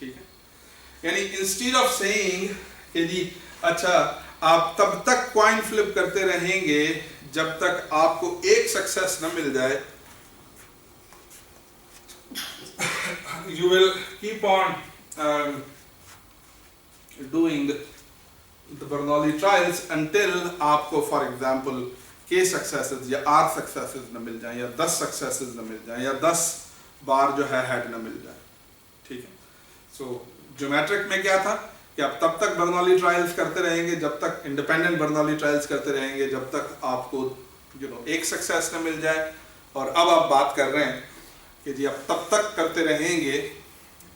ठीक है, यानी इंस्टीड ऑफ सेइंग कि जी अच्छा आप तब तक कॉइन फ्लिप करते रहेंगे जब तक आपको एक सक्सेस न मिल जाए, you will keep on doing the Bernoulli trials until आपको फॉर एग्जाम्पल k सक्सेसेस या r सक्सेसेस न मिल जाए, या 10 सक्सेसेस न मिल जाए, या 10 बार जो है हेड न मिल जाए, ठीक है। सो ज्योमेट्रिक में क्या था कि आप तब तक बर्नौली ट्रायल्स करते रहेंगे जब तक, इंडिपेंडेंट बर्नौली ट्रायल्स करते रहेंगे जब तक आपको एक सक्सेस न मिल जाए, और अब आप बात कर रहे हैं कि जी आप तब तक करते रहेंगे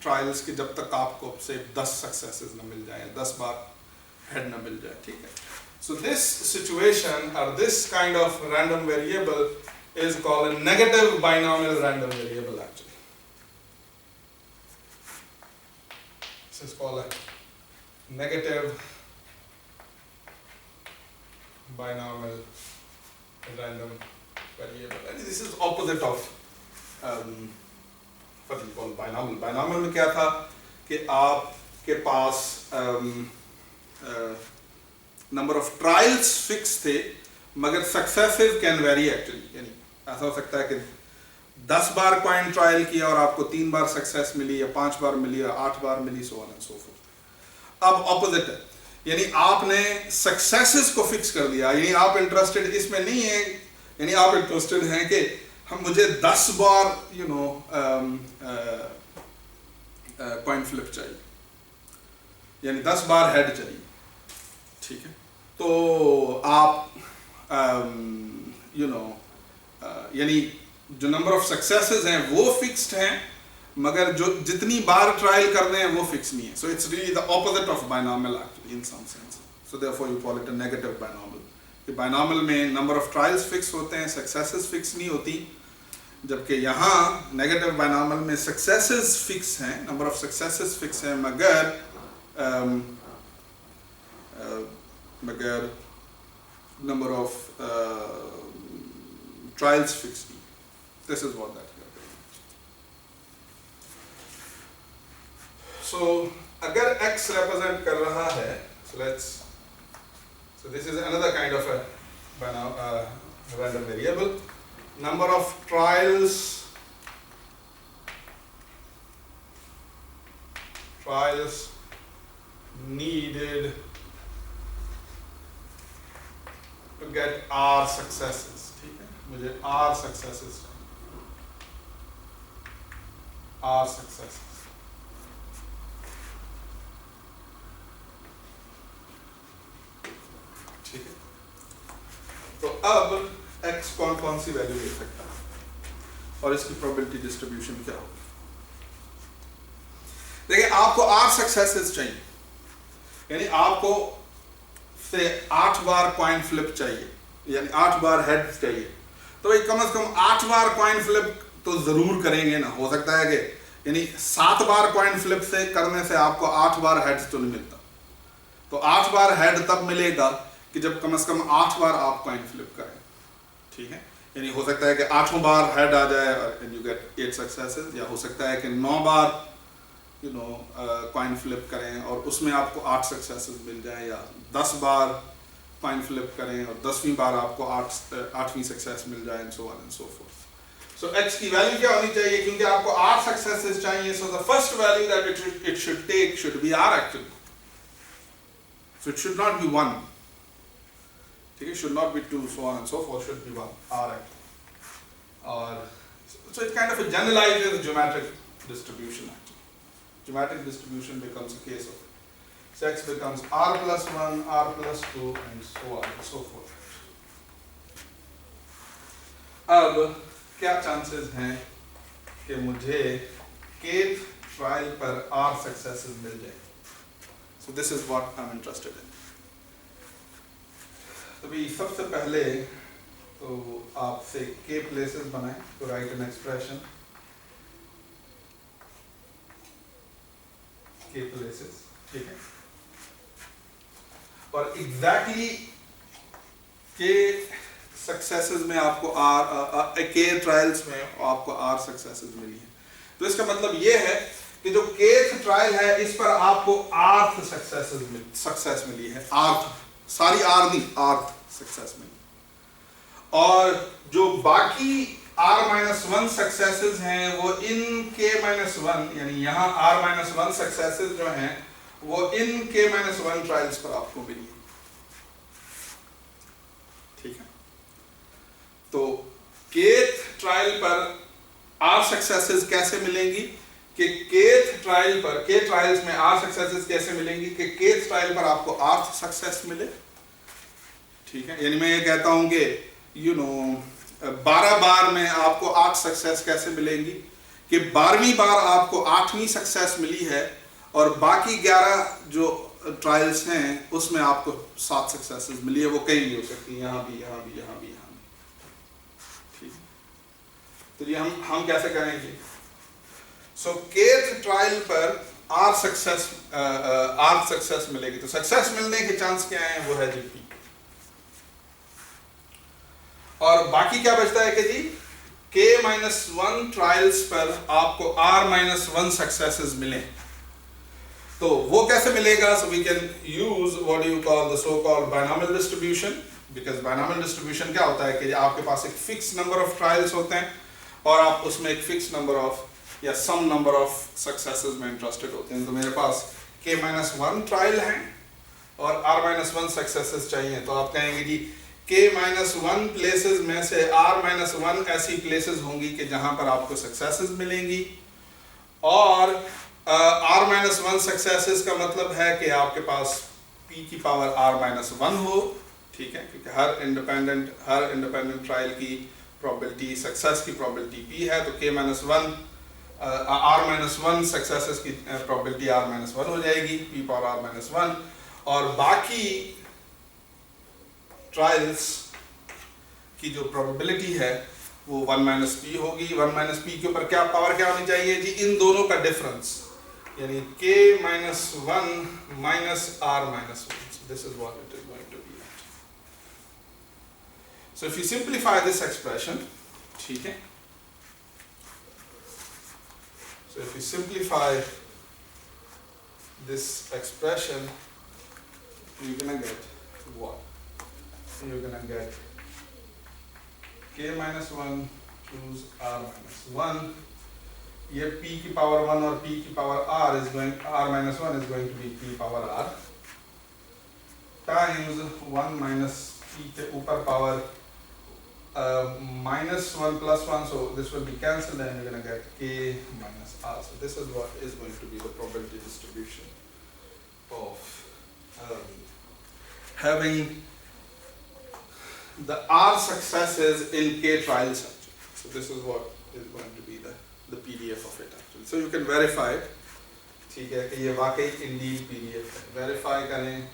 ट्रायल्स के जब तक आपको से 10 सक्सेसेस न मिल जाए, 10 बार हेड न मिल जाए, ठीक है। So this situation or this kind of random variable is called a negative binomial random variable actually. This is called a negative binomial random variable. And this is opposite of what we call binomial. Binomial में क्या था कि आपके पास number of trials fix थे मगर successes can very actually, यानी ऐसा हो सकता है कि 10 बार कॉइन ट्रायल किया और आपको 3 बार सक्सेस मिली, या 5 बार मिली, या 8 बार मिली, so on and so forth. अब ऑपोजिट है, यानी आपने सक्सेसेस को फिक्स कर दिया, यानी आप इंटरेस्टेड इसमें नहीं है, यानी आप इंटरेस्टेड हैं कि हम मुझे 10 बार कॉइन फ्लिप चाहिए, यानी 10 बार हेड चाहिए, ठीक है। तो आप यानी जो नंबर ऑफ सक्सेसेस हैं वो फिक्स्ड हैं मगर जो जितनी बार ट्रायल करने हैं वो फिक्स नहीं है। So it's really the opposite of binomial actually in some sense. So therefore you call it a negative binomial, कि बायनॉमियल में नंबर ऑफ ट्रायल्स फिक्स होते हैं, सक्सेसेस फिक्स नहीं होती, जबकि यहाँ नेगेटिव बायनॉमियल में सक्सेसेस फिक्स हैं, नंबर ऑफ सक्सेसेस फिक्स हैं मगर number of trials fixed. This is what that is. So अगर x represent कर रहा है, so this is another kind of a random variable. Number of trials needed to get R successes, ठीक है, मुझे R successes चाहिए, R successes, ठीक है। तो अब x कौन सी वैल्यू ले सकता है और इसकी प्रोबेबिलिटी डिस्ट्रीब्यूशन क्या होगी। देखिए आपको R successes चाहिए, यानी आपको से 8 बार कॉइन फ्लिप चाहिए, यानी 8 बार हेड चाहिए, तो भाई कम से कम 8 बार कॉइन फ्लिप तो जरूर करेंगे ना। हो सकता है कि यानी 7 बार कॉइन फ्लिप से करने से आपको 8 बार हेड तो नहीं मिलता, तो 8 बार हेड तब मिलेगा कि जब कम से कम 8 बार आप कॉइन फ्लिप करें, ठीक है। यानी हो सकता है कि 8वां बार हेड आ जाए एंड यू गेट 8 सक्सेसेस, या हो सकता है कि 9 बार कॉइन फ्लिप करें और उसमें आपको 8 सक्सेसेस मिल जाए, या 10 बार कॉइन फ्लिप करें और 10वीं बार आपको 8वीं सक्सेस मिल जाए, and so on and so forth. So x की वैल्यू क्या होनी चाहिए, क्योंकि आपको 8 सक्सेसेस चाहिए, so the first value that it should take should be r actually, so it should not be 1, ठीक है, should not be 2, so on and so forth, should be 1 r actually. और so it kind of generalizes geometric distribution. Geometric distribution becomes a case of it. So x becomes r plus 1, r plus 2, and so on and so forth. अब क्या chances हैं कि मुझे kth trial पर r successes मिल जाए। So this is what I'm interested in. अभी सबसे पहले तो आपसे k प्लेसेस बनाएं, तो right an expression k places, ठीक है, और एग्जैक्टली k सक्सेसेस में आपको k ट्रायल्स में आपको r सक्सेसेस मिली है। तो इसका मतलब ये है कि जो kth ट्रायल है, इस पर आपको आर्थ सक्सेस मिली है, आर्थ, सारी आर नहीं, आर्थ सक्सेस मिली। और जो बाकी R-1 सक्सेसेस हैं वो इन K-1 यानी यहाँ R-1 सक्सेसेस जो हैं वो इन K-1 ट्रायल्स पर आपको मिली है, ठीक है। तो केथ ट्रायल पर R सक्सेसेस कैसे मिलेंगी कि केथ ट्रायल पर, के ट्रायल्स में R सक्सेसेस कैसे मिलेंगी कि केथ ट्रायल पर आपको आर्थ सक्सेस मिले, ठीक है। यानी मैं ये कहता हूं कि 12 बार में आपको 8 सक्सेस कैसे मिलेंगी कि 12वीं बार आपको 8वीं सक्सेस मिली है और बाकी 11 जो ट्रायल्स हैं उसमें आपको 7 सक्सेसेस मिली है, वो कहीं भी हो सकती है, यहाँ भी, यहाँ भी, यहाँ भी, यहाँ भी, ठीक। तो ये हम कैसे करेंगे? सो केथ ट्रायल पर आर सक्सेस मिलेगी, तो सक्सेस मिलने के चांस क्या है, वो है जी P। और बाकी क्या बचता है कि जी K-1 ट्रायल्स पर आपको R-1 सक्सेसेस मिले, तो वो कैसे मिलेगा? So we can use what you call the so called binomial distribution, because binomial distribution क्या होता है कि आपके पास एक फिक्स नंबर ऑफ ट्रायल्स होते हैं और आप उसमें एक फिक्स नंबर ऑफ या सम नंबर ऑफ सक्सेसेस में इंटरेस्टेड होते हैं। तो मेरे पास K-1 ट्रायल है और R-1 सक्सेसेस चाहिए, तो आप कहेंगे जी K-1 प्लेसेस में से R-1 ऐसी प्लेसेस होंगी कि जहां पर आपको सक्सेसेस मिलेंगी, और R-1 सक्सेसेस का मतलब है कि आपके पास P की पावर R-1 हो, ठीक है, क्योंकि हर इंडिपेंडेंट ट्रायल की प्रोबेबिलिटी, सक्सेस की प्रोबेबिलिटी P है, तो K-1 R-1 सक्सेसेस की प्रोबेबिलिटी R-1 हो जाएगी, P पावर R-1, और बाकी ट्रायल्स की जो प्रोबेबिलिटी है वो 1 - P होगी। 1 - P के ऊपर क्या पावर क्या होनी चाहिए जी, इन दोनों का डिफरेंस, यानी K-1 minus R-1, so this is what it is going to be. So if you simplify this expression, ठीक है, so if you simplify this expression, you're gonna get what? You're gonna get K-1 choose R-1, ये P की power 1 और P की power R is going, R-1 is going to be P power R times 1 - P के ऊपर power -1 + 1, so this will be cancelled and you're going to get K minus R. So this is what is going to be the probability distribution of having the R successes in K trials actually. So this is what is going to be the PDF of it actually. So you can verify it. ठीक है कि ये वाकई indeed PDF है. Verify करें.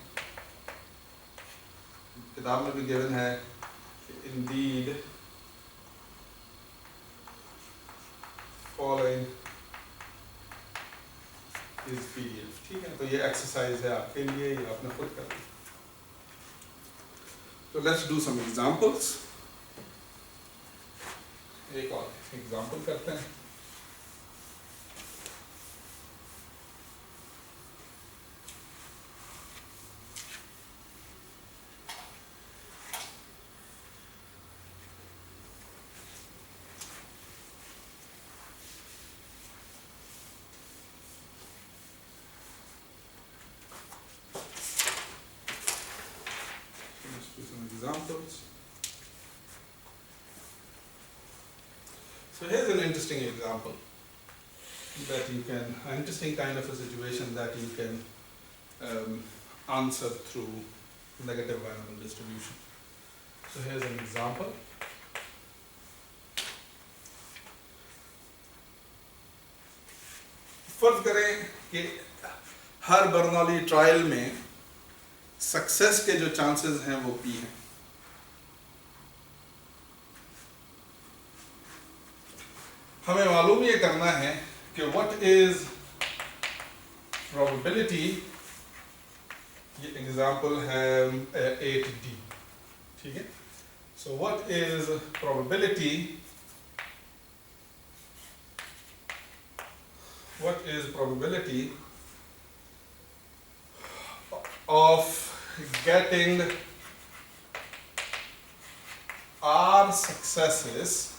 किताब में भी given है indeed following is PDF. ठीक है, तो ये exercise है आपके लिए, ये आपने खुद करना. So let's do some examples. एक और example करते हैं. Examples. So here's an interesting example that you can, an interesting kind of a situation that you can answer through negative binomial distribution. So here's an example. फर्ज करें कि हर Bernoulli trial में success के जो chances हैं वो P हैं. हमें मालूम ये करना है कि what is probability, ये एग्जाम्पल है 8D, ठीक है. So what is probability what is probability of getting R successes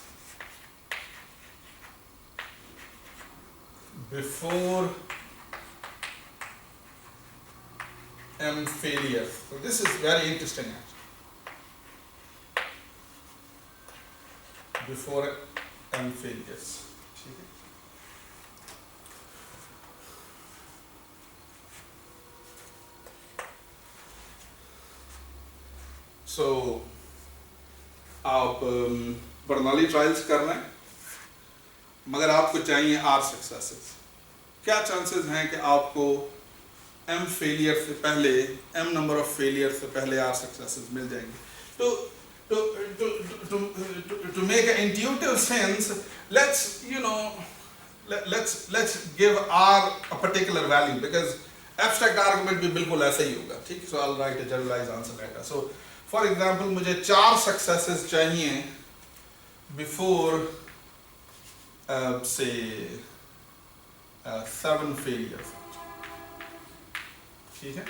before M failures? So this is very interesting actually. Before M failures. So आप बर्नौली ट्रायल्स कर रहे हैं, मगर आपको चाहिए आर सक्सेसेस। क्या चांसेस हैं कि आपको एम फेलियर से पहले, एम नंबर ऑफ फेलियर से पहले आर सक्सेसेस मिल जाएंगे? To make an intuitive sense, let's give R a particular value, because abstract argument भी बिल्कुल ऐसा ही होगा, ठीक? So I'll write a generalized answer later. So for example, मुझे 4 successes चाहिए before say 7 failures, ठीक है?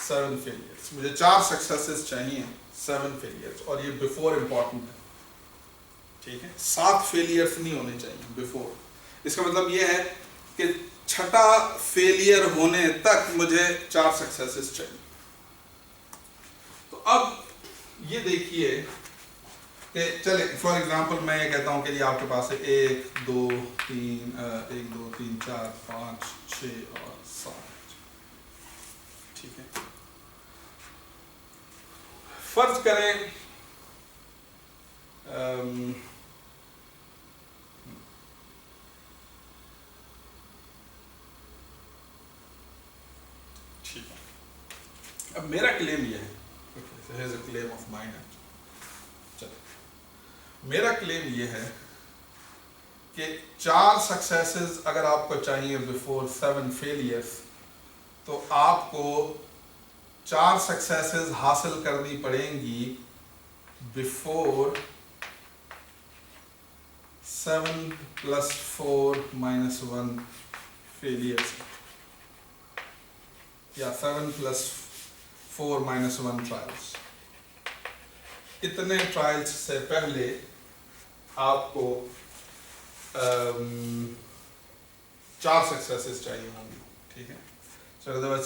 7 failures, मुझे 4 successes चाहिए 7 failures, और ये before important है, ठीक है? 7 failures नहीं होने चाहिए before। इसका मतलब ये है कि 6ठा failure होने तक मुझे 4 successes चाहिए। तो अब ये देखिए कि चले फॉर एग्जांपल मैं ये कहता हूँ कि ये आपके पास है 1 2 3 4 5 6 और 7, ठीक है? फर्ज करें ठीक है, अब मेरा क्लेम ये है, here's a claim of mine। चलो, मेरा क्लेम ये है कि 4 सक्सेसेस अगर आपको चाहिए बिफोर 7 फेलियर्स, तो आपको 4 सक्सेसेस हासिल करनी पड़ेंगी बिफोर 7 + 4 - 1 फेलियर्स, या 7 + 4 - 1 ट्रायल्स। इतने ट्रायल्स से पहले आपको 4 सक्सेसेस चाहिए होंगी, ठीक है? So otherwise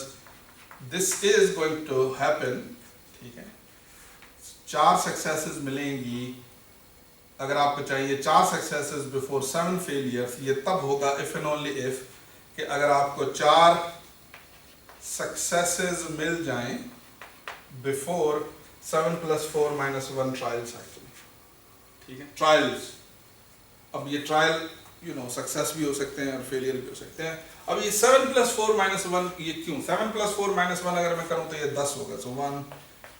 this is going to happen, ठीक है? 4 सक्सेसेस मिलेंगी अगर आपको चाहिए 4 सक्सेसेस बिफोर 7 फेलियर्स। ये तब होगा इफ एंड ओनली इफ कि अगर आपको 4 सक्सेसेस मिल जाएं बिफोर 7 + 4 - 1 ट्रायल्स एक्चुअली, ठीक है? ट्रायल्स, अब ये ट्रायल सक्सेस भी हो सकते हैं और फेलियर भी हो सकते हैं। अब ये 7 + 4 - 1 ये क्यों? 7 + 4 - 1 अगर मैं करूं तो ये 10 होगा। सो 1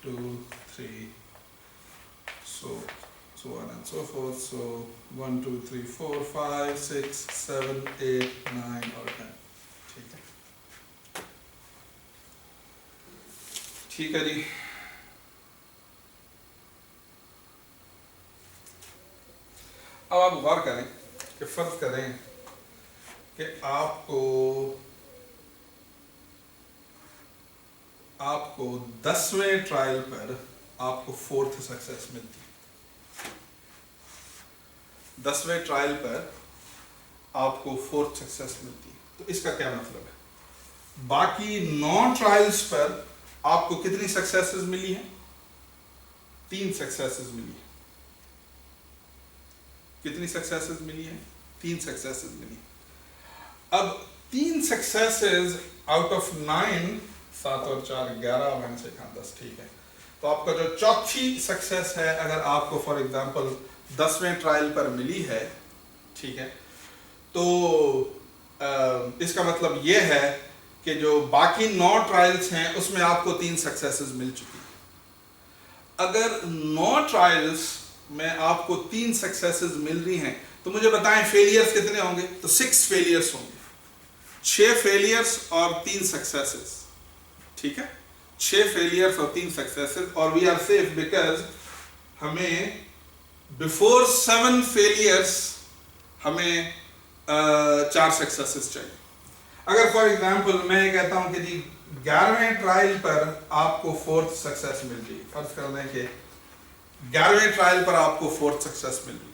2 3 so on and so forth। so 1 2 3 4 5 6 7 8 9 और 10, ठीक है? ठीक है जी। अब आप गौर करें कि फर्ज करें कि आपको 10वें ट्रायल पर आपको 4th सक्सेस मिलती है। 10वें ट्रायल पर आपको 4th सक्सेस मिलती है। तो इसका क्या मतलब है? बाकी 9 ट्रायल्स पर आपको कितनी सक्सेसेस मिली हैं? 3 सक्सेसेस मिली है। कितनी सक्सेसेस मिली हैं? 3 सक्सेसेस मिली। अब 3 सक्सेसेस आउट ऑफ 9, 7 और 4 11 मैंने से कहा 10, ठीक है? तो आपका जो चौथी सक्सेस है, अगर आपको फॉर एग्जांपल 10वें ट्रायल पर मिली है, ठीक है, तो इसका मतलब ये है कि जो बाकी 9 ट्रायल्स हैं उसमें आपको 3 सक्सेसेस मिल चुकी हैं। अगर 9 ट्रायल्स में आपको 3 सक्सेसेस मिल रही हैं, तो मुझे बताएं फेलियर्स कितने होंगे? तो 6 फेलियर्स होंगे। 6 फेलियर्स और 3 सक्सेसेस, ठीक है? 6 फेलियर्स और 3 सक्सेसेस, और वी आर सेफ बिकॉज हमें बिफोर 7 फेलियर्स हमें 4 सक्सेसेस चाहिए। अगर फॉर एग्जांपल मैं ये कहता हूं कि जी 11वें ट्रायल पर आपको 4th सक्सेस मिल गई, फर्ज कर लें कि 11वें ट्रायल पर आपको 4th सक्सेस मिल गई,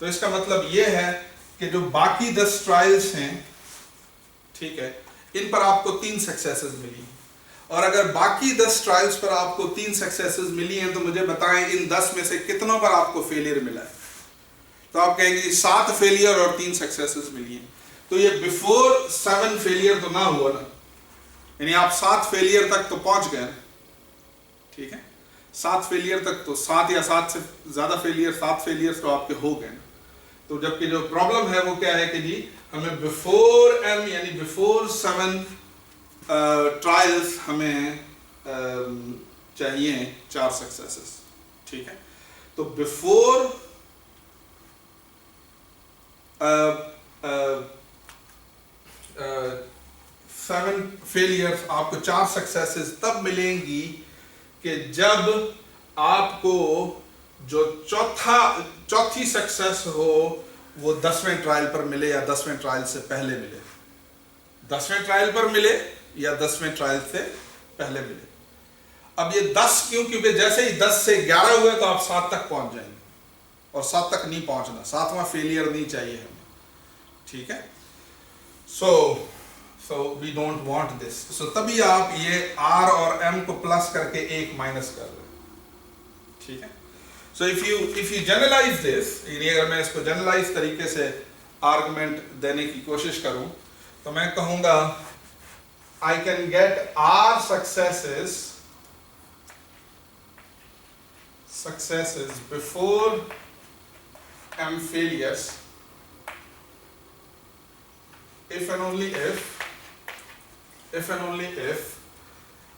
तो इसका मतलब ये है कि जो बाकी 10 ट्रायल्स हैं, ठीक है, इन पर आपको 3 सक्सेसेस मिली, और अगर बाकी 10 ट्रायल्स पर आपको 3 सक्सेसेस मिली हैं तो मुझे बताएं इन 10 में से कितनों पर आपको फेलियर मिला है। तो आप कहेंगे 7 फेलियर और 3 सक्सेसेस मिली हैं, तो ये बिफोर 7 फेलियर तो ना हुआ ना, यानी आप 7 फेलियर तक तो पहुंच गए, ठीक है, 7 फेलियर तक तो 7 या 7 से ज्यादा फेलियर, 7 फेलियर तो आपके हो गए। तो जबकि जो प्रॉब्लम है वो क्या है कि जी हमें बिफोर एम यानी बिफोर 7 ट्रायल्स हमें चाहिए 4 सक्सेसेस, ठीक है। तो बिफोर 7 फेलियर्स आपको 4 सक्सेसेस तब मिलेंगी कि जब आपको जो चौथी सक्सेस हो वो 10वें ट्रायल पर मिले या 10वें ट्रायल से पहले मिले, 10वें ट्रायल पर मिले या 10वें ट्रायल से पहले मिले। अब ये 10 क्यों, क्योंकि जैसे ही 10 से 11 हुए तो आप 7 तक पहुंच जाएंगे, और 7 तक नहीं पहुंचना, 7वां फेलियर नहीं चाहिए हमें, ठीक है। So we don't want this. So तभी आप ये R और M को प्लस करके 1 माइनस कर रहे हैं, ठीक है। So if you generalise this, यानी अगर मैं इसको जनरलाइज तरीके से आर्गुमेंट देने की कोशिश करूं तो मैं कहूंगा I can get R successes before M failures if and only if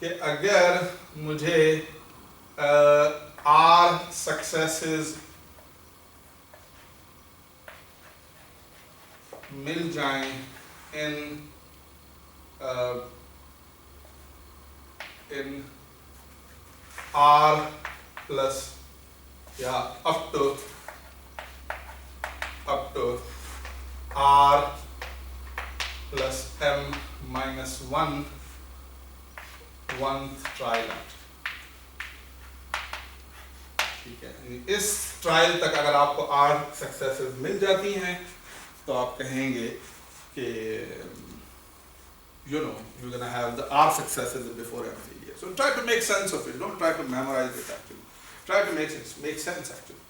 कि अगर मुझे R successes मिल जाएं in R plus या up to R plus M minus 1 trial, ठीक है। इस ट्रायल तक अगर आपको R सक्सेसेस मिल जाती हैं तो आप कहेंगे कि you're gonna have the R successes before M failure. So try to make sense of it. Don't try to memorize it actually. Try to make sense actually.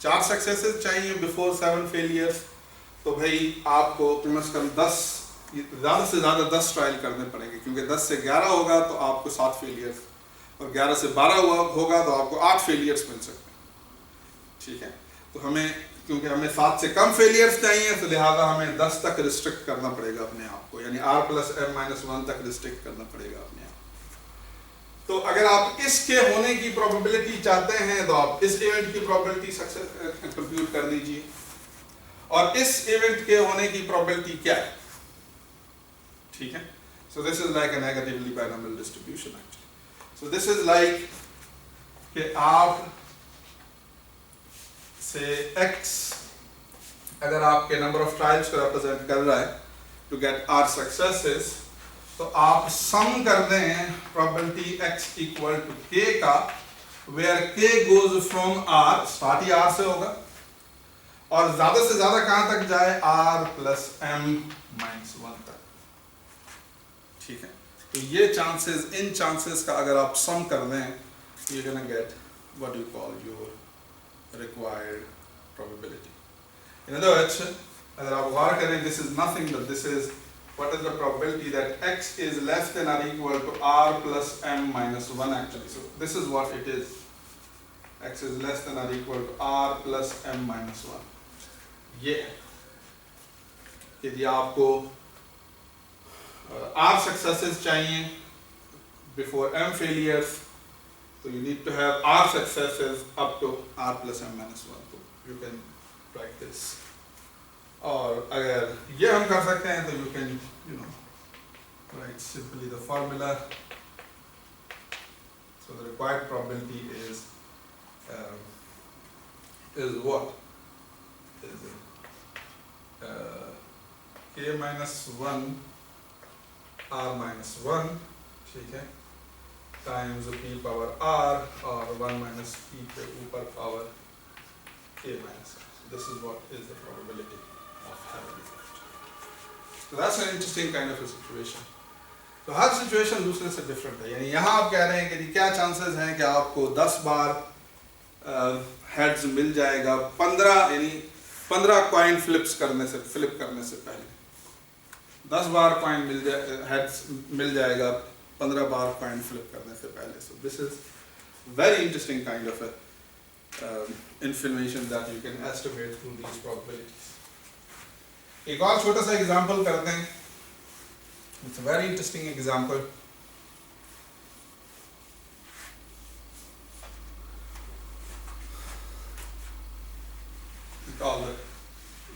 4 successes चाहिए before 7 failures. तो भाई आपको कम से कम 10, ज़्यादा से ज़्यादा 10 ट्रायल करने पड़ेंगे, क्योंकि 10 से 11 होगा तो आपको 7 फेलियर्स, और 11 से 12 होगा तो आपको 8 फेलियर्स मिल सकते हैं, ठीक है। तो क्योंकि हमें 7 से कम फेलियर्स चाहिए तो लिहाजा हमें 10 तक रिस्ट्रिक्ट करना पड़ेगा अपने आप को, यानी R plus M minus 1 तक रिस्ट्रिक्ट करना पड़ेगा अपने आप। तो अगर आप इसके होने की प्रोबेबिलिटी चाहते हैं तो आप इस इवेंट की प्रोबेबिलिटी सक्सेस कंप्यूट कर लीजिए, और इस इवेंट के होने की प्रोबेबिलिटी क्या है, ठीक है। So this is like a negatively binomial distribution actually. So this is like कि आप से x अगर आपके नंबर ऑफ ट्रायल्स को रिप्रेजेंट कर रहा है टू गेट R सक्सेसेस, तो आप सम कर दें probability x equal to k का, where k goes from R, start ही R से होगा, और ज्यादा से ज्यादा कहां तक जाए, R plus M minus 1 तक, ठीक है। तो ये चांसेस, इन चांसेस का अगर आप सम कर दें, you're gonna get what you call your required probability. In other words, अगर आप गौर करें, this is nothing but this is what is the probability that x is less than or equal to R plus M minus 1 actually. So this is what it is. X is less than or equal to R plus M minus 1. ये यदि आपको R successes चाहिए before M failures, so you need to have R successes up to R plus M minus 1. So you can practice. और अगर ये हम कर सकते हैं तो you can write simply the formula. So the required probability is what? Is k minus 1 r minus 1, ठीक है, टाइम्स p पावर r और 1 माइनस p के ऊपर power k minus r. This is what is the probability of having it. So that's an interesting kind of a situation. तो हर situation दूसरे से different है. यानी यहाँ आप कह रहे हैं कि क्या चांसेस हैं कि आपको 10 बार हेड्स मिल जाएगा 15 यानी 15 कॉइन फ्लिप करने से पहले 10 बार कॉइन हेड्स मिल जाएगा 15 बार कॉइन फ्लिप करने से पहले. So this is very interesting kind of information that you can estimate through these probabilities. एक और छोटा सा एग्जांपल करते हैं. It's a very interesting example. Called the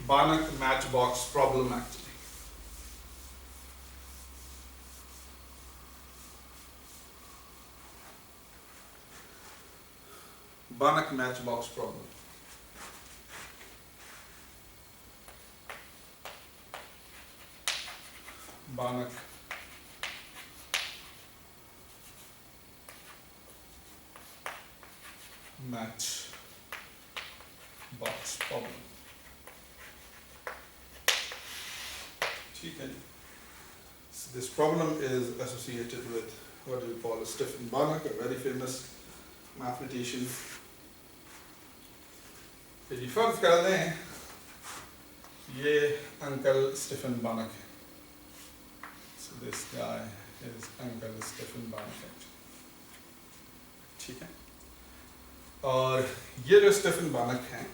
Banach matchbox problem actually. Banach matchbox problem. Banach match box problem. ठीक है जी. So this problem is associated with what do we call Stefan Banach, a very famous mathematician. यदि फर्ज कर दें ये uncle Stephen बानक है. So this guy is Uncle Stefan Banach. ठीक है. और ये जो स्टीफन बानक हैं,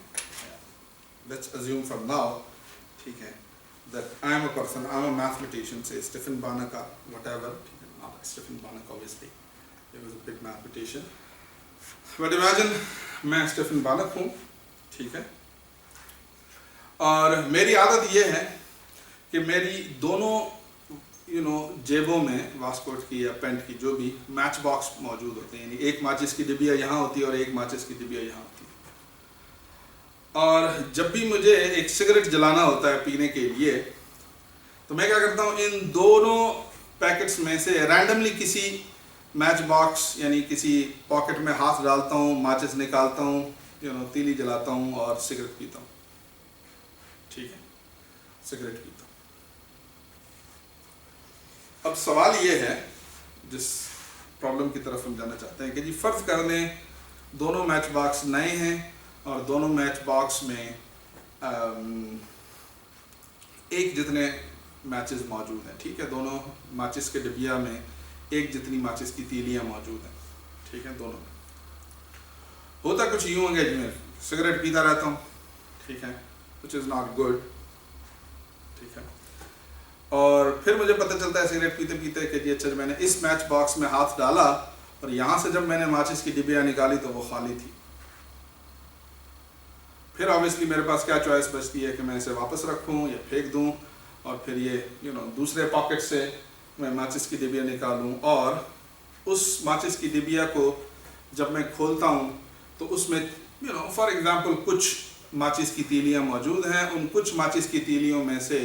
let's assume from now, ठीक है, that I am a person, I am a mathematician, say Stefan Banach or whatever, not Stefan Banach obviously, he was a big mathematician, but imagine मैं Stephen बानक हूँ, ठीक है, और मेरी आदत ये है कि मेरी दोनों जेबों में वास्कोट की या पेंट की जो भी मैच बॉक्स मौजूद होते हैं. यानी एक माचिस की डिबिया यहाँ होती है और एक माचिस की डिबिया यहाँ होती है. और जब भी मुझे एक सिगरेट जलाना होता है पीने के लिए, तो मैं क्या करता हूँ, इन दोनों पैकेट्स में से रैंडमली किसी मैच बॉक्स यानी किसी पॉकेट में हाथ डालता हूँ, माचिस निकालता हूँ, तीली जलाता हूँ और सिगरेट पीता हूँ. ठीक है, सिगरेट पीता हूँ. अब सवाल ये है, जिस प्रॉब्लम की तरफ हम जाना चाहते हैं, कि जी फर्ज कर लें दोनों मैच बॉक्स नए हैं और दोनों मैच बॉक्स में एक जितने मैचेस मौजूद हैं. ठीक है, दोनों माचिस के डिबिया में एक जितनी माचिस की तीलियां मौजूद हैं. ठीक है, दोनों में होता कुछ यूँ होंगे, मैं सिगरेट पीता रहता हूँ. ठीक है, विच इज़ नॉट गुड. ठीक है, और फिर मुझे पता चलता है सिगरेट पीते पीते कि जी अच्छा, मैंने इस मैच बॉक्स में हाथ डाला और यहाँ से जब मैंने माचिस की डिबिया निकाली तो वो खाली थी. फिर ऑब्वियसली मेरे पास क्या चॉइस बचती है कि मैं इसे वापस रखूँ या फेंक दूँ, और फिर ये दूसरे पॉकेट से मैं माचिस की डिबिया निकालूँ, और उस माचिस की डिबिया को जब मैं खोलता हूँ तो उसमें फॉर एग्जांपल कुछ माचिस की तीलियाँ मौजूद हैं. उन कुछ माचिस की तीलियों में से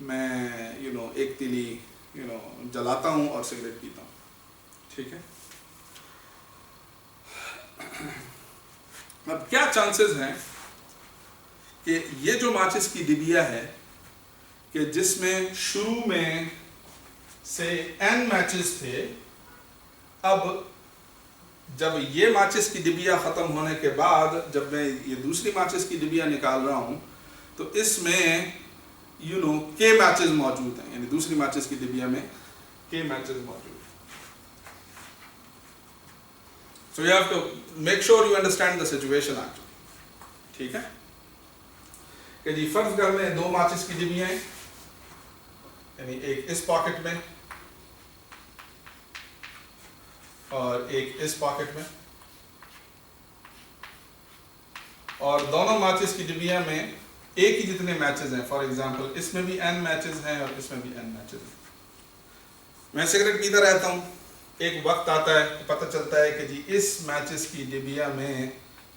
मैं एक तीली जलाता हूँ और सिगरेट पीता हूँ. ठीक है, अब क्या चांसेस हैं कि ये जो माचिस की डिबिया है कि जिसमें शुरू में से n मैचेस थे, अब जब ये माचिस की डिबिया ख़त्म होने के बाद जब मैं ये दूसरी माचिस की डिबिया निकाल रहा हूँ तो इसमें के मैचेस मौजूद हैं. यानी दूसरी माचिस की डिबिया में के मैचेस मौजूद हैं. So you have to make sure you understand the situation actually. ठीक है, कि जी फर्ज कर लें दो माचिस की डिबियां हैं, यानी एक इस पॉकेट में और एक इस पॉकेट में, और दोनों माचिस की डिबिया में एक ही जितने मैचेस हैं. फॉर एग्जांपल इसमें भी n मैचेस हैं और इसमें भी n मैचेस हैं. मैं सिगरेट पीता रहता हूँ. एक वक्त आता है कि पता चलता है कि जी इस मैचेस की डिबिया में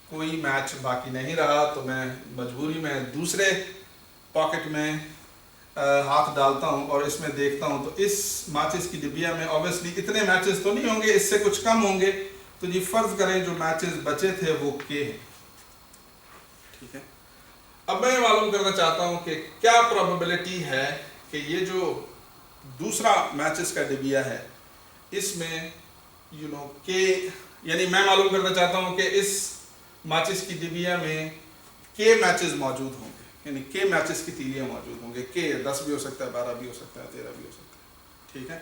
कोई मैच बाकी नहीं रहा, तो मैं मजबूरी में दूसरे पॉकेट में हाथ डालता हूँ और इसमें देखता हूँ तो इस मैचेस की डिबिया में ऑब्वियसली इतने मैचेस तो नहीं होंगे, इससे कुछ कम होंगे। तो जी फर्ज करें जो मैचेस बचे थे वो के हैं, ठीक है। अब मैं मालूम करना चाहता हूँ कि क्या प्रोबेबिलिटी है कि ये जो दूसरा मैचेस का डिबिया है इसमें के, यानी मैं मालूम करना चाहता हूँ कि इस मैचेस की डिबिया में के मैचेस मौजूद होंगे, यानी के मैचेस की तीलियां मौजूद होंगे। के 10 भी हो सकता है, 12 भी हो सकता है, 13 भी हो सकता है, ठीक है।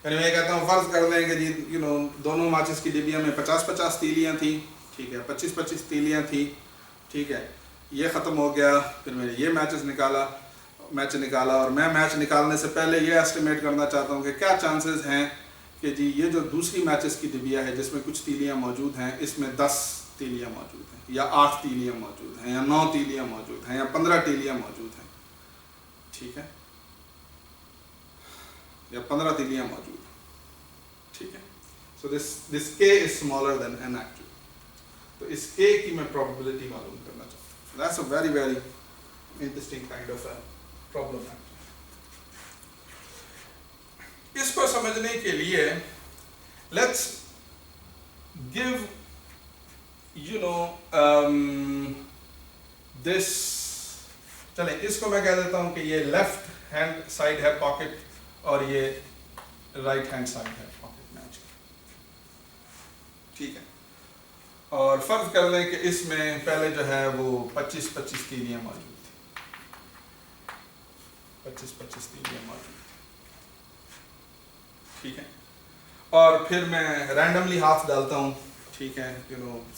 यानी मैं कहता हूँ फर्ज कर दें कि जी दोनों मैचेस की डिबिया में 50-50 तीलियां थी, ठीक है, 25-25 तीलियां थी, ठीक है। ये ख़त्म हो गया, फिर मैंने ये मैच निकाला और मैं मैच निकालने से पहले ये एस्टिमेट करना चाहता हूँ कि क्या चांसेस हैं कि जी ये जो दूसरी मैचेस की डिबिया है जिसमें कुछ तीलियां मौजूद हैं, इसमें 10 तीलियां मौजूद हैं, या 8 तीलियां मौजूद हैं, या 9 तीलियां मौजूद हैं, या 15 तीलियां मौजूद हैं, ठीक है, या 15 तीलियां मौजूद हैं, ठीक है। So this k is smaller than n actually, तो इस के की मैं प्रोबेबिलिटी मालूम करना चाहता हूँ। That's a very very interesting kind of a problem है। इसको समझने के लिए लेट्स गिव दिस, चले इसको मैं कह देता हूं कि ये लेफ्ट हैंड साइड है पॉकेट और ये राइट हैंड साइड है पॉकेट मैच, ठीक है। और फर्ज कर लें कि इसमें पहले जो है वो 25-25 तीलियां मौजूद थी, 25-25 तीलियां मौजूद, ठीक है। और फिर मैं रैंडमली हाथ डालता हूँ, ठीक है,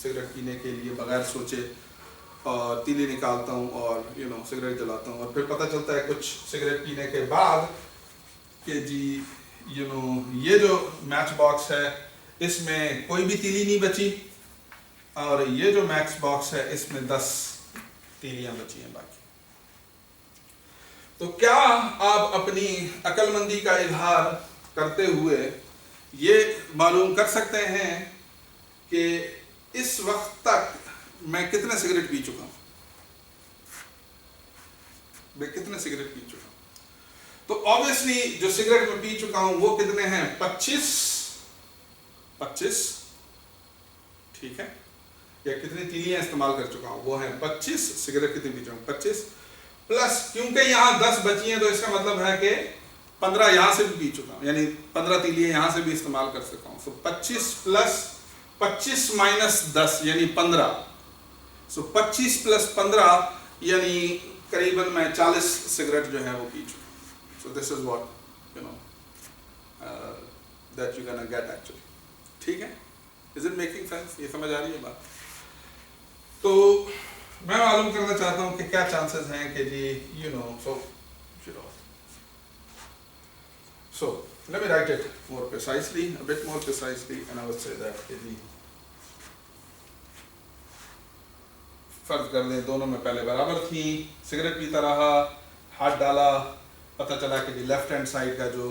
सिगरेट पीने के लिए बगैर सोचे, और तीली निकालता हूँ और सिगरेट जलाता हूँ, और फिर पता चलता है कुछ सिगरेट पीने के बाद कि जी ये जो मैच बॉक्स है इसमें कोई भी तीली नहीं बची, और ये जो मैच बॉक्स है इसमें 10 तीलियां बची हैं बाकी। तो क्या आप अपनी अक्लमंदी का इजहार करते हुए ये मालूम कर सकते हैं कि इस वक्त तक मैं कितने सिगरेट पी चुका हूं, मैं कितने सिगरेट पी चुका हूं? तो ऑब्वियसली जो सिगरेट में पी चुका हूं वो कितने हैं, 25, ठीक है, या कितनी तीलियां इस्तेमाल कर चुका हूं वो है 25। सिगरेट कितनी पी चुका हूं, 25 प्लस, क्योंकि यहां 10 बची हैं तो इसका मतलब है कि 15 यहां से भी पी चुका हूं, यानी 15 तीलियां यहां से भी इस्तेमाल कर सका हूं। सो 25 प्लस 25 माइनस 10 यानी 15, सो 25 प्लस 15 यानी करीबन मैं 40 सिगरेट जो है वो पी चुका हूं। So this is what that you can get actually, ठीक है। Is it making sense? ये समझ आ रही है बात? तो मैं मालूम करना चाहता हूं कि क्या चांसेस हैं कि जी so let me write it more precisely, a bit more precisely, and I would say that कि जी फर्ज कर लें दोनों में पहले बराबर थी, सिगरेट पीता रहा, हाथ डाला, पता चला कि जी लेफ्ट हैंड साइड का जो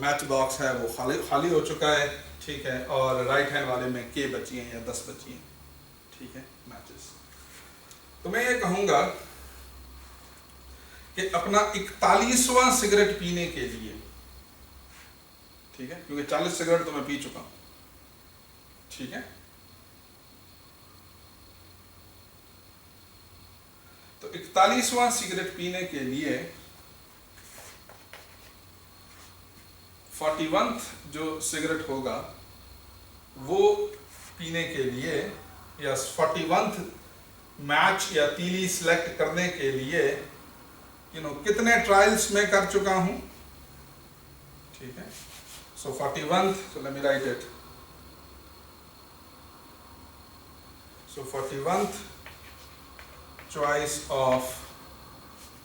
मैच बॉक्स है वो खाली हो चुका है, ठीक है, और राइट हैंड वाले में के बची हैं या 10 बची हैं, ठीक है, मैचेस। तो मैं ये कहूँगा कि अपना 41वां सिगरेट पीने के लिए, ठीक है, क्योंकि 40 सिगरेट तो मैं पी चुका हूं, ठीक है, तो 41वां सिगरेट पीने के लिए 41th जो सिगरेट होगा वो पीने के लिए, या 41th मैच या तीली सिलेक्ट करने के लिए कितने ट्रायल्स में कर चुका हूं, ठीक है। सो 41th, so let me write it. So 41th choice of,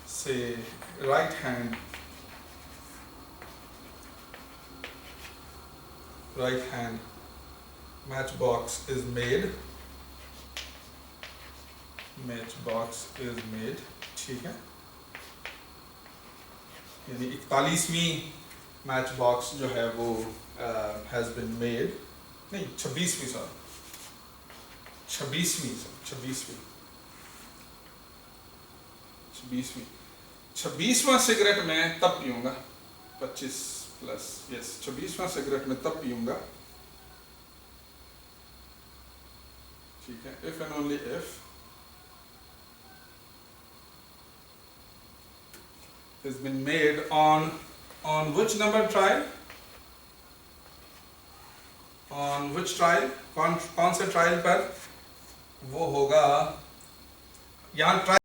say, right hand matchbox is made, ठीक है, यानी 41वीं मैच बॉक्स जो है वो हैज बीन मेड, नहीं 26वीं, सॉरी 26वां सिगरेट में तब पीऊंगा, 25 प्लस, यस 26वां सिगरेट में तब पीऊंगा, ठीक है, if and only if has been made on which number trial, on which trial, कौन से ट्रायल पर वो होगा, यहाँ ट्रायल